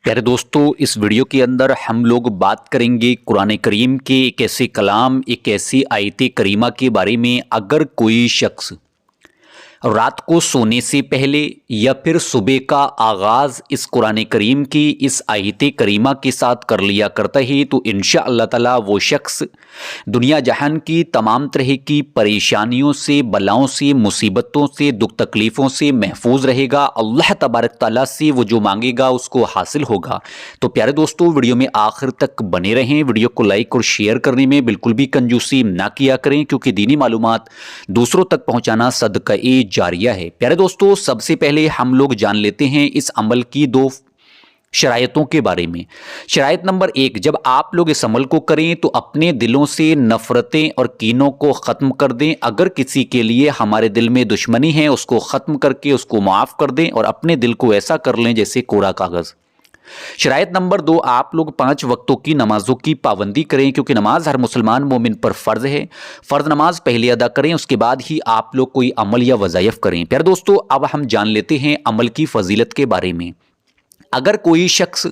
प्यारे दोस्तों, इस वीडियो के अंदर हम लोग बात करेंगे कुरान करीम के एक ऐसे कलाम, एक ऐसी आयत करीमा के बारे में। अगर कोई शख्स रात को सोने से पहले या फिर सुबह का आगाज़ इस कुरान करीम की इस आयत करीमा के साथ कर लिया करता है तो इंशाअल्लाह ताला वो शख्स दुनिया जहान की तमाम तरह की परेशानियों से, बलाओं से, मुसीबतों से, दुख तकलीफ़ों से महफूज रहेगा। अल्लाह तबारक ताला से वो जो मांगेगा उसको हासिल होगा। तो प्यारे दोस्तों, वीडियो में आखिर तक बने रहें। वीडियो को लाइक और शेयर करने में बिल्कुल भी कंजूसी ना किया करें, क्योंकि दीनी मालूमात दूसरों तक पहुँचाना सदक़े जारिया है। प्यारे दोस्तों, सबसे पहले हम लोग जान लेते हैं इस अमल की दो शरायतों के बारे में। शरायत नंबर 1, जब आप लोग इस अमल को करें तो अपने दिलों से नफरतें और कीनों को ख़त्म कर दें। अगर किसी के लिए हमारे दिल में दुश्मनी है उसको ख़त्म करके उसको माफ़ कर दें और अपने दिल को ऐसा कर लें जैसे कोरा कागज़। शरायत नंबर 2, आप लोग 5 वक्तों की नमाजों की पाबंदी करें, क्योंकि नमाज हर मुसलमान मोमिन पर फ़र्ज़ है। फ़र्ज़ नमाज पहले अदा करें, उसके बाद ही आप लोग कोई अमल या वज़ाइफ करें। प्यारे दोस्तों, अब हम जान लेते हैं अमल की फ़जीलत के बारे में। अगर कोई शख्स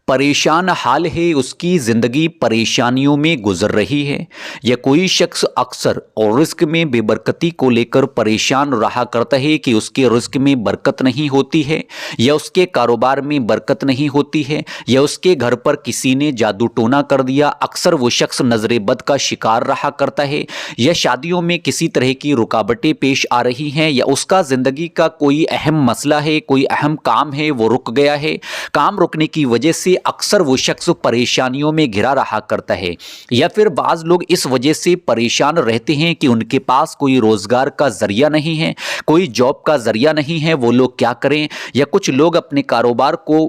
परेशान हाल है, उसकी ज़िंदगी परेशानियों में गुजर रही है, या कोई शख्स अक्सर और रिज़्क में बेबरकती को लेकर परेशान रहा करता है कि उसके रिज़्क में बरकत नहीं होती है, या उसके कारोबार में बरकत नहीं होती है, या उसके घर पर किसी ने जादू टोना कर दिया, अक्सर वो शख्स नज़र बद का शिकार रहा करता है, या शादियों में किसी तरह की रुकावटें पेश आ रही हैं, या उसका ज़िंदगी का कोई अहम मसला है, कोई अहम काम है वो रुक गया है, काम रुकने की वजह से अक्सर वो शख्स परेशानियों में घिरा रहा करता है, या फिर बाज़ लोग इस वजह से परेशान रहते हैं कि उनके पास कोई रोज़गार का ज़रिया नहीं है, कोई जॉब का ज़रिया नहीं है, वो लोग क्या करें। या कुछ लोग अपने कारोबार को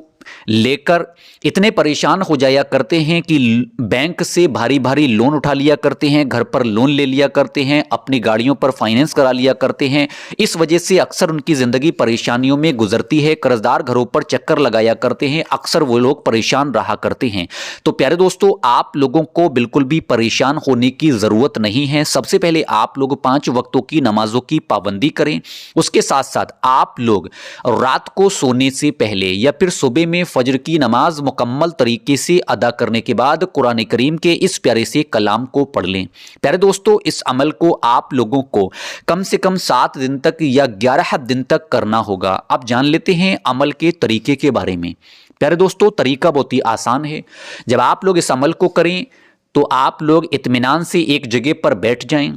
लेकर इतने परेशान हो जाया करते हैं कि बैंक से भारी भारी लोन उठा लिया करते हैं, घर पर लोन ले लिया करते हैं, अपनी गाड़ियों पर फाइनेंस करा लिया करते हैं। इस वजह से अक्सर उनकी ज़िंदगी परेशानियों में गुजरती है। कर्जदार घरों पर चक्कर लगाया करते हैं, अक्सर वो लोग परेशान रहा करते हैं। तो प्यारे दोस्तों, आप लोगों को बिल्कुल भी परेशान होने की ज़रूरत नहीं है। सबसे पहले आप लोग 5 वक्तों की नमाजों की पाबंदी करें। उसके साथ साथ आप लोग रात को सोने से पहले या फिर सुबह में फजर की नमाज मुकम्मल तरीके से अदा करने के बाद कुरान करीम के इस प्यारे से कलाम को पढ़ लें। प्यारे दोस्तों, इस अमल को आप लोगों को कम से कम 7 दिन तक या 11 दिन तक करना होगा। अब जान लेते हैं अमल के तरीके के बारे में। प्यारे दोस्तों, तरीका बहुत ही आसान है। जब आप लोग इस अमल को करें तो आप लोग इत्मीनान से एक जगह पर बैठ जाएं।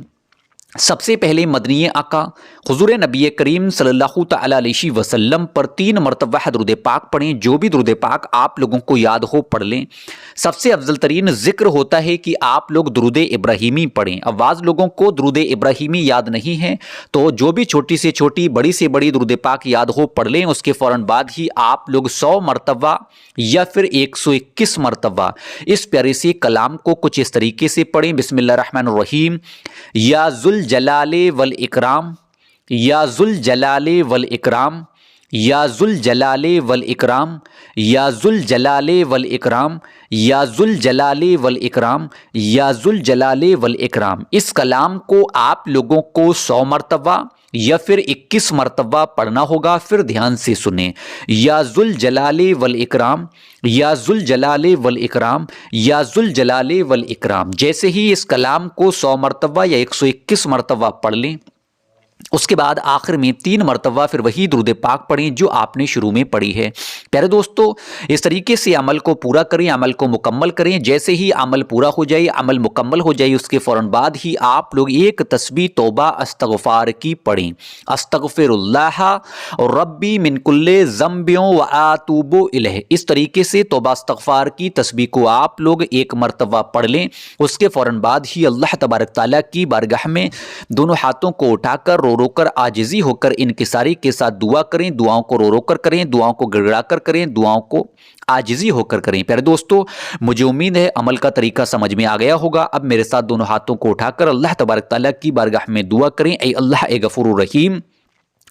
सबसे पहले मदनी आका हुज़ूर नबी करीम सल्लल्लाहु तआला अलैहि वसल्लम पर 3 मरतबा दुरूद पाक पढ़ें। जो भी दुरूद पाक आप लोगों को याद हो पढ़ लें। सबसे अफजल तरीन ज़िक्र होता है कि आप लोग दुरूद इब्राहीमी पढ़ें। अब बाज़ लोगों को दुरूद इब्राहीमी याद नहीं है, तो जो भी छोटी से छोटी, बड़ी से बड़ी दुरूद पाक याद हो पढ़ लें। उसके फ़ौरन बाद ही आप लोग 100 मरतबा या फिर 121 मरतबा इस प्यारे से कलाम को कुछ इस तरीके से पढ़ें। बिस्मिल्लाहिर्रहमानिर्रहीम। या ज़ुल जलाले वल इकराम, या ज़ुल जलाले वल इकराम, या ज़ुल जलाले वल इकराम, या ज़ुल जलाले वल इकराम, या ज़ुल जलाले वल इकराम, या ज़ुल जलाले वल इकराम। इस कलाम को आप लोगों को 100 मरतबा या फिर 21 मरतबा पढ़ना होगा। फिर ध्यान से सुने। या ज़ुल जलाले वल इकराम, या ज़ुल जलाले वल इकराम, या ज़ुल जलाले वल इकराम। जैसे ही इस कलाम को 100 मरतबा या 121 मरतबा पढ़ लें, उसके बाद आखिर में 3 मरतबा फिर वही दुरूद पाक पढ़ें जो आपने शुरू में पढ़ी है। प्यारे दोस्तों, इस तरीके से अमल को पूरा करें, अमल को मुकम्मल करें। जैसे ही अमल पूरा हो जाए, अमल मुकम्मल हो जाए, उसके फ़ौरन बाद ही आप लोग एक तस्बीह तौबा इस्तग़फ़ार की पढ़ें। अस्तग़फ़िरुल्लाह रब्बी मिन कुल्ले ज़म्बियों व आतूबु इलैह। इस तरीके से तौबा इस्तग़फ़ार की तस्बीह को आप लोग 1 मरतबा पढ़ लें। उसके फ़ौरन बाद ही अल्लाह तबारक ताला की बारगाह में दोनों हाथों को उठाकर रो रो कर आजिज़ी होकर इनकिसारी के साथ दुआ करें। दुआओं को रो रो कर करें, दुआओं को गिड़गिड़ा कर करें, दुआओं को आजिज़ी होकर करें। प्यारे दोस्तों, मुझे उम्मीद है अमल का तरीका समझ में आ गया होगा। अब मेरे साथ दोनों हाथों को उठाकर अल्लाह तबारक ताला की बारगाह में दुआ करें। ऐ अल्लाह ए गफूरुर रहीम,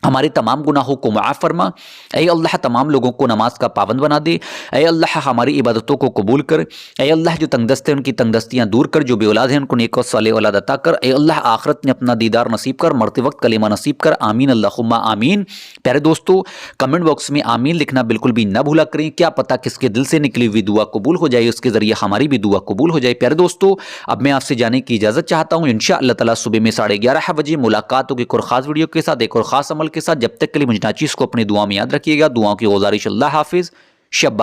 ہمارے تمام گناہوں کو معاف فرما۔ اے اللہ تمام لوگوں کو نماز کا پابند بنا دے۔ اے اللہ ہماری عبادتوں کو قبول کر۔ اے اللہ جو تنگ دست ہیں ان کی تنگ دستیاں دور کر، جو بے اولاد ہیں ان کو نیک و صالح اولاد عطا کر۔ اے اللہ آخرت میں اپنا دیدار نصیب کر، مرتے وقت کلمہ نصیب کر، آمین اللہم آمین۔ پیارے دوستو، کمنٹ باکس میں آمین لکھنا بالکل بھی نہ بھولا کریں، کیا پتہ کس کے دل سے نکلی ہوئی دعا قبول ہو جائے، اس کے ذریعے ہماری بھی دعا قبول ہو جائے۔ پیارے دوستو، اب میں آپ سے جانے کی اجازت چاہتا ہوں، انشاءاللہ تعالی صبح میں 11:30 بجے ملاقات ہوگی ایک اور خاص ویڈیو کے ساتھ، ایک اور خاص عمل کے ساتھ۔ جب تک کے لیے مجھے ناچیز کو اپنی دعا میں یاد رکھیے گا۔ دعاؤں کی گزارش، اللہ حافظ، شب